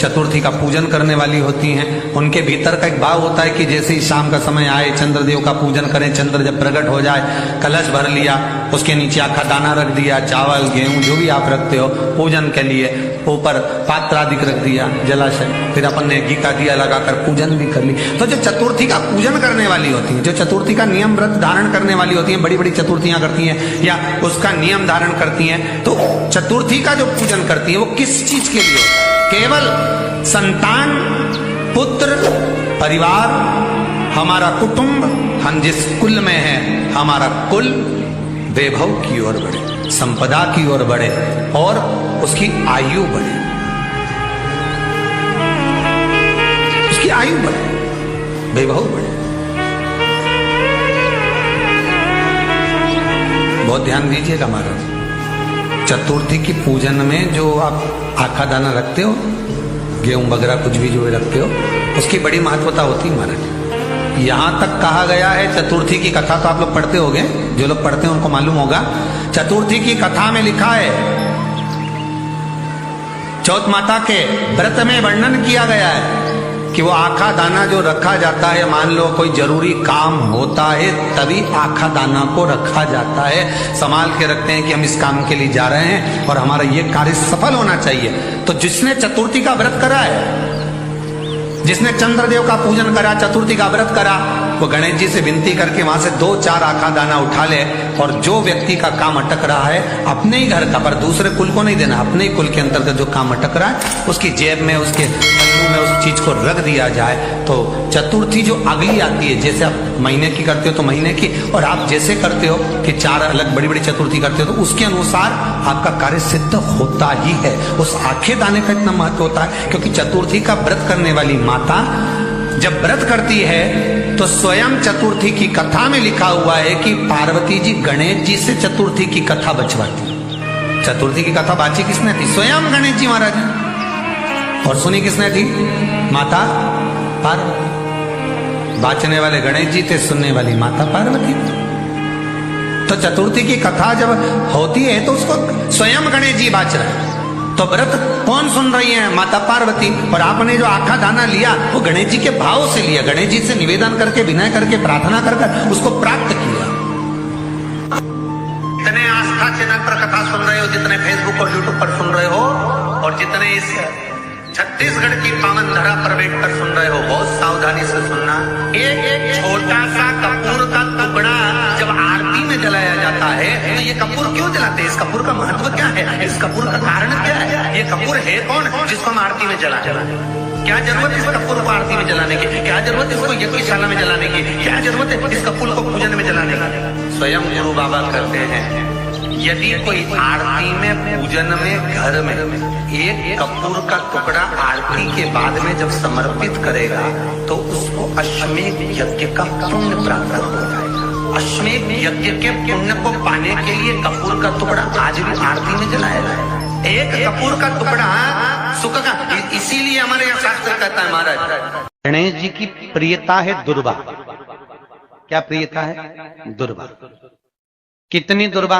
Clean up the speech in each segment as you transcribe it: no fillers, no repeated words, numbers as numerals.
चतुर्थी का पूजन करने वाली होती हैं, उनके भीतर का एक भाव होता है कि जैसे ही शाम का समय आए चंद्रदेव का पूजन करें, चंद्र जब प्रकट हो जाए, कलश भर लिया, उसके नीचे आखा दाना रख दिया, चावल गेहूं जो भी आप रखते हो पूजन के लिए, ऊपर पात्र आदि रख दिया जलाशय, फिर अपन ने घी का दिया लगाकर पूजन भी कर ली। तो जो चतुर्थी का पूजन करने वाली होती है, जो चतुर्थी का नियम व्रत धारण करने वाली होती है, बड़ी बड़ी चतुर्थियां करती हैं या उसका नियम धारण करती हैं, तो चतुर्थी का जो पूजन करती है वो किस चीज के लिए होता है? केवल संतान, पुत्र, परिवार, हमारा कुटुंब, हम जिस कुल में हैं, हमारा कुल वैभव की ओर बढ़े, संपदा की ओर बढ़े और उसकी आयु बढ़े, उसकी आयु बढ़े, वैभव बढ़े। बहुत ध्यान दीजिएगा महाराज, चतुर्थी की पूजन में जो आप आखा दाना रखते हो, गेहूं वगैरह कुछ भी जो रखते हो, उसकी बड़ी महत्वता होती है महाराज। यहां तक कहा गया है, चतुर्थी की कथा तो आप लोग पढ़ते होंगे, जो लोग पढ़ते हैं उनको मालूम होगा, चतुर्थी की कथा में लिखा है, चौथ माता के व्रत में वर्णन किया गया है कि वो आखा दाना जो रखा जाता है, मान लो कोई जरूरी काम होता है तभी आखा दाना को रखा जाता है, संभाल के रखते हैं कि हम इस काम के लिए जा रहे हैं और हमारा ये कार्य सफल होना चाहिए। तो जिसने चतुर्थी का व्रत करा है, जिसने चंद्रदेव का पूजन करा, चतुर्थी का व्रत करा, वो गणेश जी से विनती करके वहां से 2-4 आखा दाना उठा ले, और जो व्यक्ति का काम अटक रहा है अपने ही घर का, पर दूसरे कुल को नहीं देना, अपने ही कुल के अंतर्गत जो काम अटक रहा है उसकी जेब में, उसके में उस चीज को रख दिया जाए। तो चतुर्थी जो अगली आती है, जैसे आप महीने की करते हो तो महीने की, और आप जैसे करते हो कि 4 अलग बड़ी बड़ी चतुर्थी करते हो तो उसके अनुसार आपका कार्य सिद्ध होता ही है। उस आखे दाने का इतना महत्व होता है क्योंकि चतुर्थी का व्रत करने वाली माता जब व्रत करती है तो स्वयं चतुर्थी की कथा में लिखा हुआ है कि पार्वती जी गणेश जी से चतुर्थी की कथा बचवाती। चतुर्थी की कथा बाची किसने थी? स्वयं गणेश जी महाराज ने। और सुनी किसने थी? माता पार्वती। बाचने वाले गणेश जी थे, सुनने वाली माता पार्वती थी। तो चतुर्थी की कथा जब होती है तो उसको स्वयं गणेश जी बाच रहे हैं। तो व्रत कौन सुन रही है? माता पार्वती। और आपने जो आखा दाना लिया वो गणेश जी के भाव से लिया, गणेश जी से निवेदन करके, विनय करके, प्रार्थना कर उसको प्राप्त किया। जितने आस्था चैनल पर कथा सुन रहे हो, जितने फेसबुक और यूट्यूब पर सुन रहे हो, और जितने इस छत्तीसगढ़ की पावन धरा पर बैठकर सुन रहे हो, बहुत सावधानी से सुनना। एक छोटा सा कपूर का टुकड़ा जब आरती में जलाया जाता है तो ये कपूर क्यों जलाते हैं? इस कपूर का महत्व क्या है? इस कपूर का कारण क्या है? ये कपूर है कौन जिसको हम आरती में जला? क्या जरूरत इस कपूर को आरती में जलाने की? क्या जरूरत इसको यज्ञशाला में जलाने की? क्या जरूरत है इस कपूर को पूजन में जलाने की? स्वयं गुरु बाबा कहते हैं यदि कोई आरती में, पूजन में, घर में एक कपूर का टुकड़ा आरती के बाद में जब समर्पित करेगा तो उसको अश्वमेध यज्ञ का पुण्य प्राप्त हो जाएगा। अश्वमेध यज्ञ के पुण्य को पाने के लिए कपूर का टुकड़ा आज भी आरती में जलाया जाए। एक कपूर का टुकड़ा सुख का, इसीलिए हमारे यहाँ शास्त्र कहता है महाराज, गणेश जी की प्रियता है दुर्वा। क्या प्रियता है? दुर्वा। कितनी दुर्वा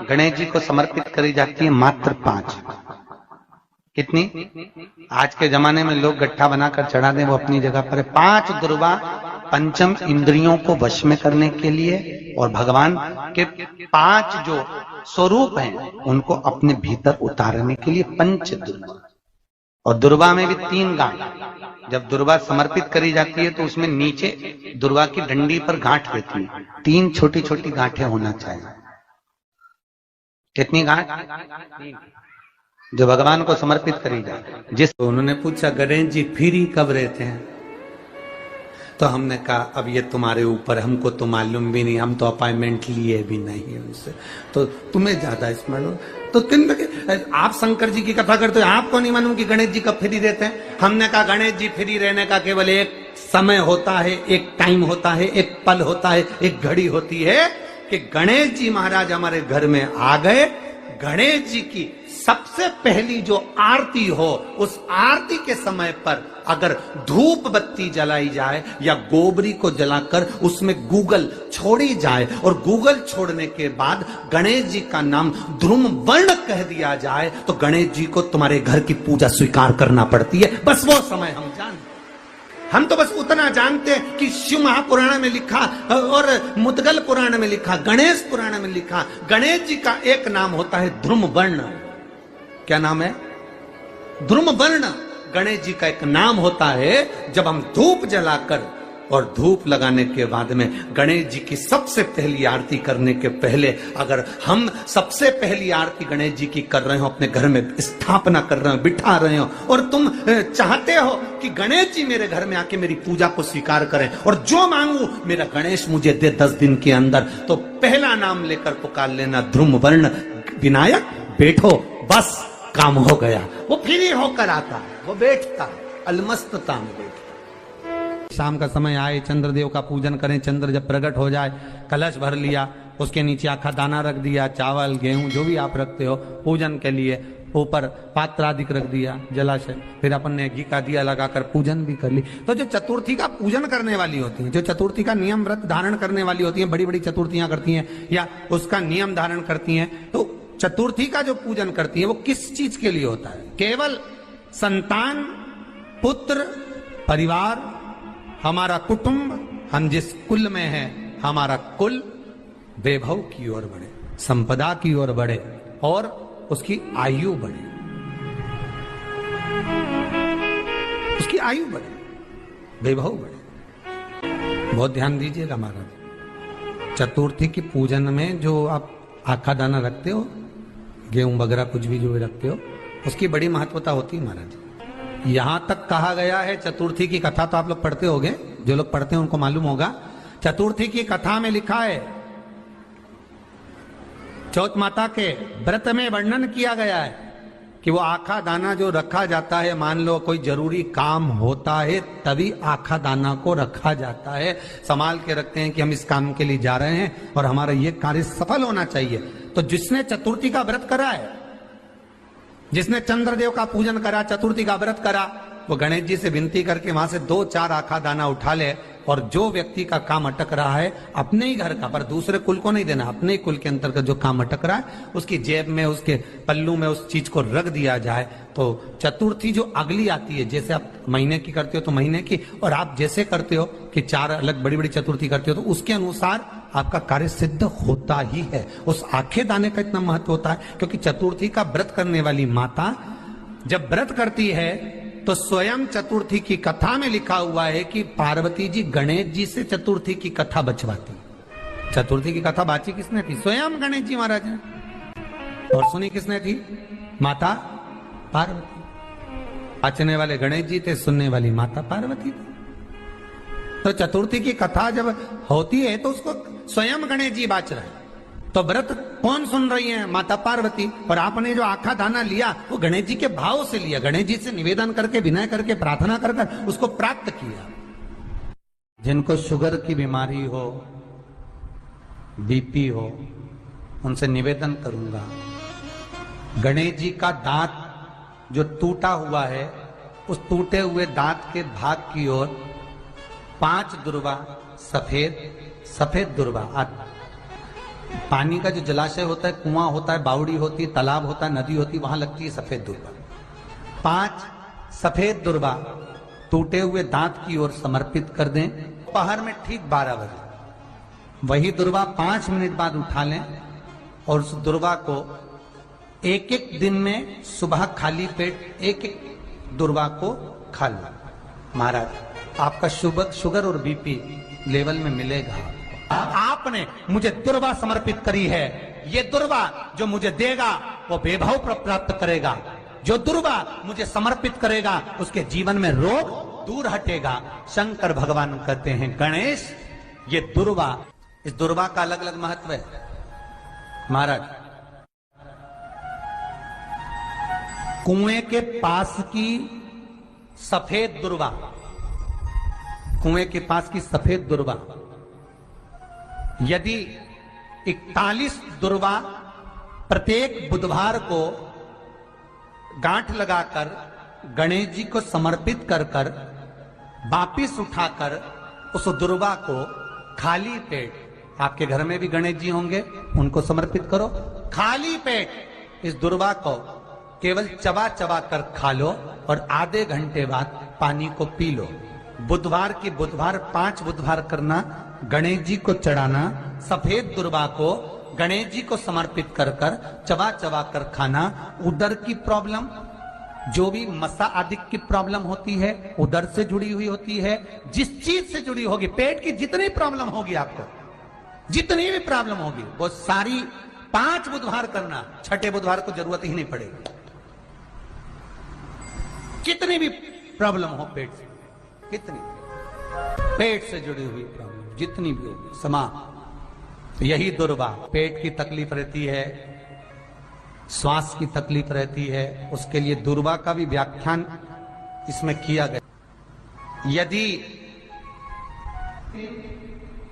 गणेश जी को समर्पित करी जाती है? मात्र 5। कितनी? आज के जमाने में लोग गट्ठा बनाकर चढ़ा दें, वो अपनी जगह पर है। 5 दुर्वा पंचम इंद्रियों को वश में करने के लिए और भगवान के 5 जो स्वरूप हैं उनको अपने भीतर उतारने के लिए 5 दुर्वा। और दुर्वा में भी 3 गांठ। जब दुर्वा समर्पित करी जाती है तो उसमें नीचे दुर्वा की डंडी पर गांठ रहती है, 3 छोटी छोटी गांठें होना चाहिए। कितनी गांठ? जो भगवान को समर्पित करी जाए। जिस उन्होंने पूछा गणेश जी फ्री कब रहते हैं? तो हमने कहा अब ये तुम्हारे ऊपर, हमको तो मालूम भी नहीं, हम तो अपॉइंटमेंट लिए भी नहीं उनसे, तो तुम्हें ज्यादा इस मालूम। तो आप शंकर जी की कथा करते हो, आपको नहीं मालूम कि गणेश जी कब फ्री रहते हैं? हमने कहा गणेश जी फ्री रहने का केवल एक समय होता है, एक टाइम होता है, एक पल होता है, एक घड़ी होती है कि गणेश जी महाराज हमारे घर में आ गए, गणेश जी की सबसे पहली जो आरती हो, उस आरती के समय पर अगर धूप बत्ती जलाई जाए या गोबरी को जलाकर उसमें गूगल छोड़ी जाए और गूगल छोड़ने के बाद गणेश जी का नाम ध्रुम वर्ण कह दिया जाए, तो गणेश जी को तुम्हारे घर की पूजा स्वीकार करना पड़ती है। बस वो समय हम जानते, हम तो बस उतना जानते हैं कि शिव महापुराण में लिखा और मुद्गल पुराण में लिखा, गणेश पुराण में लिखा, गणेश जी का एक नाम होता है ध्रुम वर्ण। क्या नाम है? ध्रुम वर्ण गणेश जी का एक नाम होता है। जब हम धूप जलाकर और धूप लगाने के बाद में गणेश जी की सबसे पहली आरती करने के पहले अगर हम सबसे पहली आरती गणेश जी की कर रहे हो, अपने घर में स्थापना कर रहे हो, बिठा रहे हो, और तुम चाहते हो कि गणेश जी मेरे घर में आके मेरी पूजा को स्वीकार करें और जो मांगू मेरा गणेश मुझे दे 10 दिन के अंदर, तो पहला नाम लेकर पुकार लेना ध्रुम वर्ण विनायक, बैठो, बस काम हो गया। वो फ्री होकर आता है, वो बैठता है, अलमस्तता में बैठता। शाम का समय आए, चंद्रदेव का पूजन करें, चंद्र जब प्रकट हो जाए, कलश भर लिया, उसके नीचे आखा दाना रख दिया, चावल गेहूं जो भी आप रखते हो पूजन के लिए, ऊपर पात्र आदि रख दिया जलाशय, फिर अपन ने घी का दिया लगाकर पूजन भी कर ली। तो जो चतुर्थी का पूजन करने वाली होती है, जो चतुर्थी का नियम व्रत धारण करने वाली होती है, बड़ी बड़ी चतुर्थियां करती हैं या उसका नियम धारण करती हैं, तो चतुर्थी का जो पूजन करती है वो किस चीज के लिए होता है? केवल संतान, पुत्र, परिवार, हमारा कुटुंब, हम जिस कुल में हैं, हमारा कुल वैभव की ओर बढ़े, संपदा की ओर बढ़े और उसकी आयु बढ़े, उसकी आयु बढ़े, वैभव बढ़े। बहुत ध्यान दीजिएगा महाराज, चतुर्थी की पूजन में जो आप आखा दाना रखते हो, गेहूं वगैरह कुछ भी जो भी रखते हो, उसकी बड़ी महत्वता होती है महाराज। यहां तक कहा गया है, चतुर्थी की कथा तो आप लोग पढ़ते होंगे, जो लोग पढ़ते हैं उनको मालूम होगा, चतुर्थी की कथा में लिखा है, चौथ माता के व्रत में वर्णन किया गया है कि वो आखा दाना जो रखा जाता है, मान लो कोई जरूरी काम होता है तभी आखा दाना को रखा जाता है, संभाल के रखते हैं कि हम इस काम के लिए जा रहे हैं और हमारा ये कार्य सफल होना चाहिए। तो जिसने चतुर्थी का व्रत करा है, जिसने चंद्रदेव का पूजन करा, चतुर्थी का व्रत करा, वो गणेश जी से विनती करके वहां से 2-4 आखा दाना उठा ले, और जो व्यक्ति का काम अटक रहा है अपने ही घर का, पर दूसरे कुल को नहीं देना, अपने ही कुल के अंतर्गत जो काम अटक रहा है उसकी जेब में, उसके पल्लू में उस चीज को रख दिया जाए। तो चतुर्थी जो अगली आती है, जैसे आप महीने की करते हो तो महीने की, और आप जैसे करते हो कि 4 अलग बड़ी बड़ी चतुर्थी करते हो, तो उसके अनुसार आपका कार्य सिद्ध होता ही है। उस आखे दाने का इतना महत्व होता है क्योंकि चतुर्थी का व्रत करने वाली माता जब व्रत करती है तो स्वयं चतुर्थी की कथा में लिखा हुआ है कि पार्वती जी गणेश जी से चतुर्थी की कथा बचवाती। चतुर्थी की कथा बाची किसने थी? स्वयं गणेश जी महाराज ने। और सुनी किसने थी? माता पार्वती। बाचने वाले गणेश जी थे, सुनने वाली माता पार्वती थी। तो चतुर्थी की कथा जब होती है तो उसको स्वयं गणेश जी बाच रहे हैं, तो व्रत कौन सुन रही है? माता पार्वती। और आपने जो आखा दाना लिया वो गणेश जी के भाव से लिया, गणेश जी से निवेदन करके, विनय करके, प्रार्थना कर कर उसको प्राप्त किया। जिनको शुगर की बीमारी हो, बीपी हो, उनसे निवेदन करूंगा, गणेश जी का दांत जो टूटा हुआ है, उस टूटे हुए दांत के भाग की ओर 5 दुर्वा, सफेद दुर्वा, पानी का जो जलाशय होता है, कुआं होता है, बावड़ी होती है, तालाब होता है, नदी होती है, वहां लगती है सफेद दुर्वा। 5 सफेद दुर्वा टूटे हुए दांत की ओर समर्पित कर दें। दोपहर में ठीक 12 बजे वही दुर्वा 5 मिनट बाद उठा लें और उस दुर्वा को एक दिन में सुबह खाली पेट एक दुर्वा को खा लो। महाराज आपका शुगर और बीपी लेवल में मिलेगा। आपने मुझे दुर्वा समर्पित करी है, ये दुर्वा जो मुझे देगा वो वैभव प्राप्त करेगा, जो दुर्वा मुझे समर्पित करेगा उसके जीवन में रोग दूर हटेगा। शंकर भगवान कहते हैं गणेश ये दुर्वा, इस दुर्वा का अलग अलग महत्व है महाराज। कुएं के पास की सफेद दुर्वा, कुएं के पास की सफेद दुर्वा, यदि 41 दुर्वा प्रत्येक बुधवार को गांठ लगाकर गणेश जी को समर्पित कर कर वापिस उठाकर उस दुर्वा को खाली पेट, आपके घर में भी गणेश जी होंगे, उनको समर्पित करो। खाली पेट इस दुर्वा को केवल चबा चबा कर खा लो और आधे घंटे बाद पानी को पी लो। बुधवार की बुधवार 5 बुधवार करना, गणेश जी को चढ़ाना, सफेद दुर्वा को गणेश जी को समर्पित कर कर चबा चबा कर खाना। उदर की प्रॉब्लम, जो भी मसा आदि की प्रॉब्लम होती है उदर से जुड़ी हुई होती है, जिस चीज से जुड़ी होगी, पेट की जितनी प्रॉब्लम होगी, आपको जितनी भी प्रॉब्लम होगी वो सारी 5 बुधवार करना, छठे बुधवार को जरूरत ही नहीं पड़ेगी। कितनी भी प्रॉब्लम हो पेट से, कितनी पेट से जुड़ी हुई प्रॉब्लम जितनी भी होगी समा, यही दुर्वा, पेट की तकलीफ रहती है, श्वास की तकलीफ रहती है, उसके लिए दुर्वा का भी व्याख्यान इसमें किया गया। यदि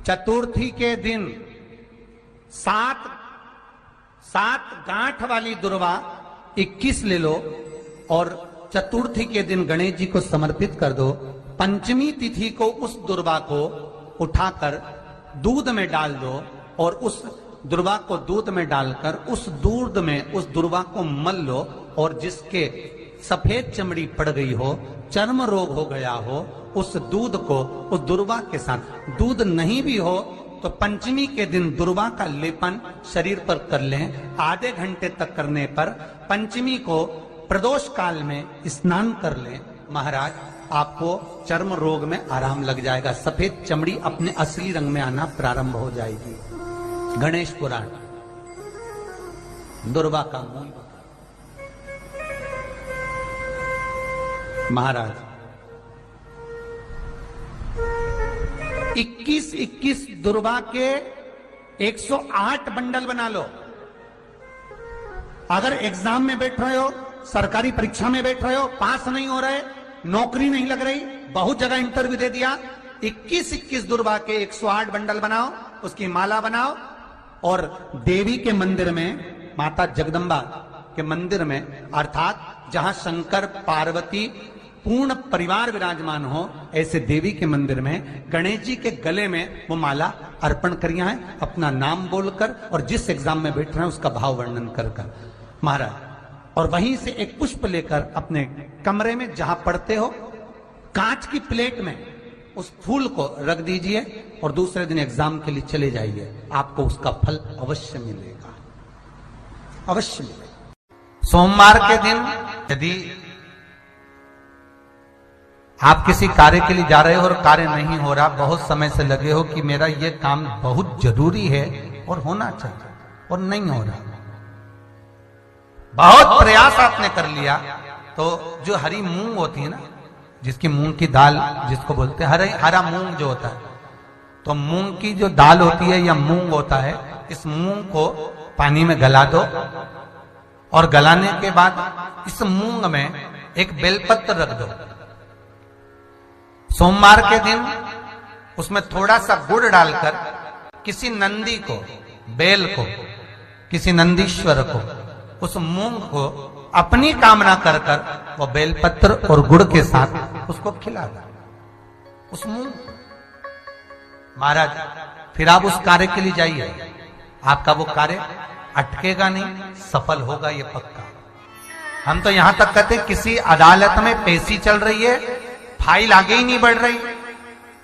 चतुर्थी के दिन 7 गांठ वाली दुर्वा 21 ले लो और चतुर्थी के दिन गणेश जी को समर्पित कर दो। पंचमी तिथि को उस दुर्वा को उठाकर दूध में डाल दो और उस दुर्वा को दूध में डालकर उस दूध में उस दुर्वा को मल लो, और जिसके सफेद चमड़ी पड़ गई हो, चर्म रोग हो गया हो, उस दूध को उस दुर्वा के साथ, दूध नहीं भी हो तो पंचमी के दिन दुर्वा का लेपन शरीर पर कर लें। आधे घंटे तक करने पर पंचमी को प्रदोष काल में स्नान कर लें। महाराज, आपको चर्म रोग में आराम लग जाएगा, सफेद चमड़ी अपने असली रंग में आना प्रारंभ हो जाएगी। गणेश पुराण दुर्वा का मूल। महाराज 21 दुर्वा के 108 बंडल बना लो। अगर एग्जाम में बैठ रहे हो, सरकारी परीक्षा में बैठ रहे हो, पास नहीं हो रहे, नौकरी नहीं लग रही, बहुत जगह इंटरव्यू दे दिया, 21 दुर्वा के 108 बंडल बनाओ, उसकी माला बनाओ और देवी के मंदिर में, माता जगदम्बा के मंदिर में, अर्थात जहां शंकर पार्वती पूर्ण परिवार विराजमान हो, ऐसे देवी के मंदिर में गणेश जी के गले में वो माला अर्पण करिया है, अपना नाम बोलकर और जिस एग्जाम में बैठ रहे हैं उसका भाव वर्णन कर कर महाराज, और वहीं से एक पुष्प लेकर अपने कमरे में जहां पढ़ते हो कांच की प्लेट में उस फूल को रख दीजिए और दूसरे दिन एग्जाम के लिए चले जाइए, आपको उसका फल अवश्य मिलेगा, अवश्य मिलेगा। सोमवार के दिन यदि आप किसी कार्य के लिए जा रहे हो और कार्य नहीं हो रहा, बहुत समय से लगे हो कि मेरा ये काम बहुत जरूरी है और होना चाहिए और नहीं हो रहा, बहुत प्रयास आपने कर लिया, तो जो हरी मूंग होती है ना, जिसकी मूंग की दाल जिसको बोलते हैं, हरा मूंग जो होता है, तो मूंग की जो दाल होती है या मूंग होता है, इस मूंग को पानी में गला दो और गलाने के बाद इस मूंग में एक बेलपत्र रख दो। सोमवार के दिन उसमें थोड़ा सा गुड़ डालकर किसी नंदी को, बेल को, किसी नंदीश्वर को, उस मूंग को अपनी कामना कर कर वो बेलपत्र और गुड़ के साथ उसको खिला दो, उस मूंग। महाराज फिर आप उस कार्य के लिए जाइए, आपका वो कार्य अटकेगा नहीं, सफल होगा ये पक्का। हम तो यहां तक कहते किसी अदालत में पेशी चल रही है, फाइल आगे ही नहीं बढ़ रही,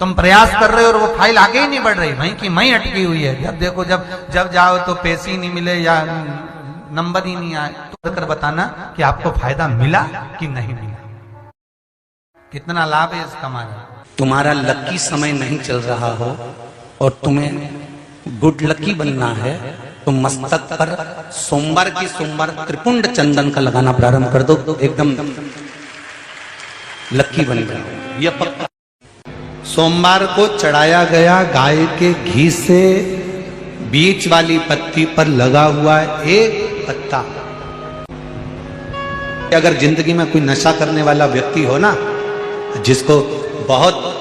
तुम प्रयास कर रहे हो और वो फाइल आगे ही नहीं बढ़ रही, वहीं की वहीं अटकी हुई है। जब देखो जब जाओ तो पेशी नहीं मिले या नंबर ही नहीं आए, तो कर बताना कि आपको फायदा मिला कि नहीं मिला, कितना लाभ है इसका। तुम्हारा लकी समय नहीं चल रहा हो और तुम्हें गुड लकी बनना है तो मस्तक पर सोमवार की सोमवार त्रिपुंड चंदन का लगाना प्रारंभ कर दो, एकदम लकी बन जाओ, यह पक्का। सोमवार को चढ़ाया गया गाय के घी से बीच वाली पत्ती पर लगा हुआ एक पत्ता, अगर जिंदगी में कोई नशा करने वाला व्यक्ति हो ना, जिसको बहुत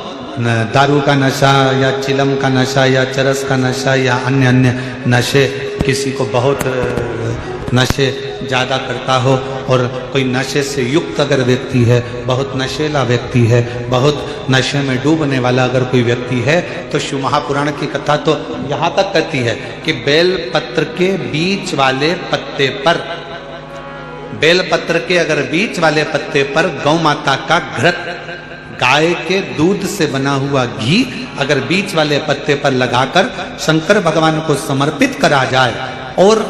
दारू का नशा या चिलम का नशा या चरस का नशा या अन्य अन्य नशे किसी को बहुत नशे ज़्यादा करता हो और कोई नशे से युक्त अगर व्यक्ति है, बहुत नशेला व्यक्ति है, बहुत नशे में डूबने वाला अगर कोई व्यक्ति है, तो शिव महापुराण की कथा तो यहाँ तक कहती है कि बेलपत्र के बीच वाले पत्ते पर, बेलपत्र के अगर बीच वाले पत्ते पर गौ माता का घृत, गाय के दूध से बना हुआ घी अगर बीच वाले पत्ते पर लगाकर शंकर भगवान को समर्पित करा जाए और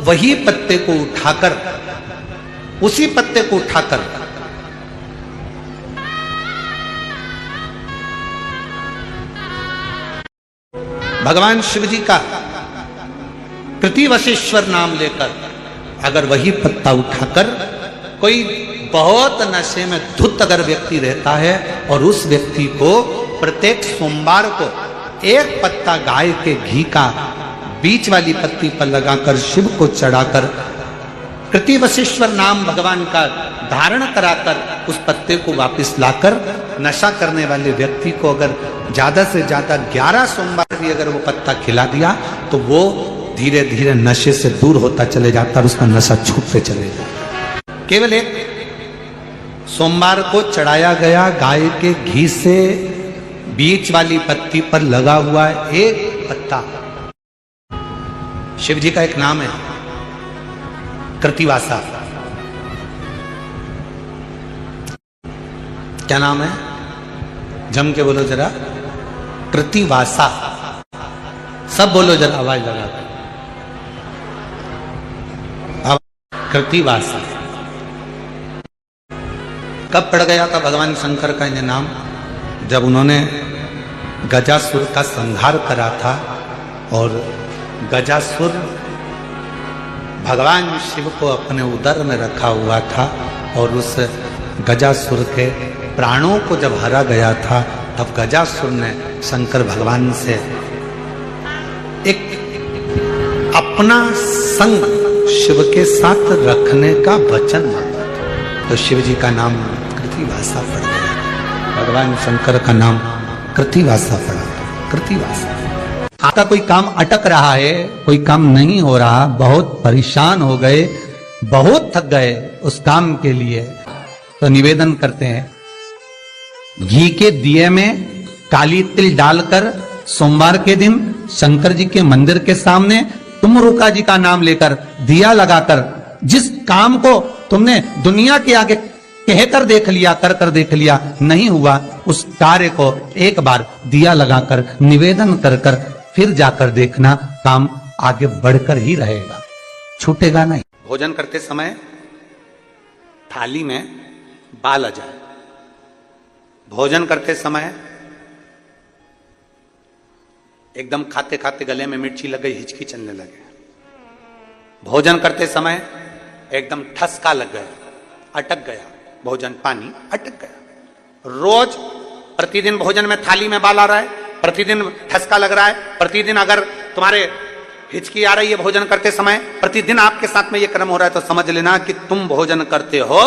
वही पत्ते को उठाकर, उसी पत्ते को उठाकर भगवान शिव जी का कृतिवशेश्वर नाम लेकर अगर वही पत्ता उठाकर कोई बहुत नशे में धुत अगर व्यक्ति रहता है और उस व्यक्ति को प्रत्येक सोमवार को एक पत्ता गाय के घी का बीच वाली पत्ती पर लगाकर शिव को चढ़ाकर कृतिवशेश्वर नाम भगवान का धारण कराकर उस पत्ते को वापस लाकर नशा करने वाले व्यक्ति को अगर ज्यादा से ज्यादा 11 सोमवार भी अगर वो पत्ता खिला दिया तो वो धीरे धीरे नशे से दूर होता चले जाता और उसका नशा छूटते चले जाता। केवल एक सोमवार को चढ़ाया गया गाय के घी से बीच वाली पत्ती पर लगा हुआ एक पत्ता, शिव जी का एक नाम है कृतिवासा। क्या नाम है? जम के बोलो जरा, कृतिवासा। सब बोलो जरा आवाज लगाकर, कृतिवासा। कब पड़ गया था भगवान शंकर का ये नाम? जब उन्होंने गजासुर का संहार करा था और गजासुर भगवान शिव को अपने उदर में रखा हुआ था और उस गजासुर के प्राणों को जब हरा गया था तब गजासुर ने शंकर भगवान से एक अपना संग शिव के साथ रखने का वचन मांगा था। तो शिव जी का नाम कृतिवासा पड़ गया, भगवान शंकर का नाम कृतिवासा पड़ा, कृतिवासा। आपका कोई काम अटक रहा है, कोई काम नहीं हो रहा, बहुत परेशान हो गए, बहुत थक गए उस काम के लिए, तो निवेदन करते हैं घी के दिए में काली तिल डालकर सोमवार के दिन शंकर जी के मंदिर के सामने तुम रुका जी का नाम लेकर दिया लगाकर, जिस काम को तुमने दुनिया के आगे कहकर देख लिया, कर देख लिया, नहीं हुआ, उस कार्य को एक बार दिया लगाकर निवेदन कर फिर जाकर देखना, काम आगे बढ़कर ही रहेगा, छूटेगा नहीं। भोजन करते समय थाली में बाल आ जाए, भोजन करते समय एकदम खाते खाते गले में मिर्ची लग गई, हिचकी चलने लगे, भोजन करते समय एकदम ठसका लग गया, अटक गया भोजन, पानी अटक गया। रोज प्रतिदिन भोजन में थाली में बाल आ रहा है, प्रतिदिन ठसका लग रहा है, प्रतिदिन अगर तुम्हारे हिचकी आ रही है भोजन करते समय, प्रतिदिन आपके साथ में ये कर्म हो रहा है, तो समझ लेना कि तुम भोजन करते हो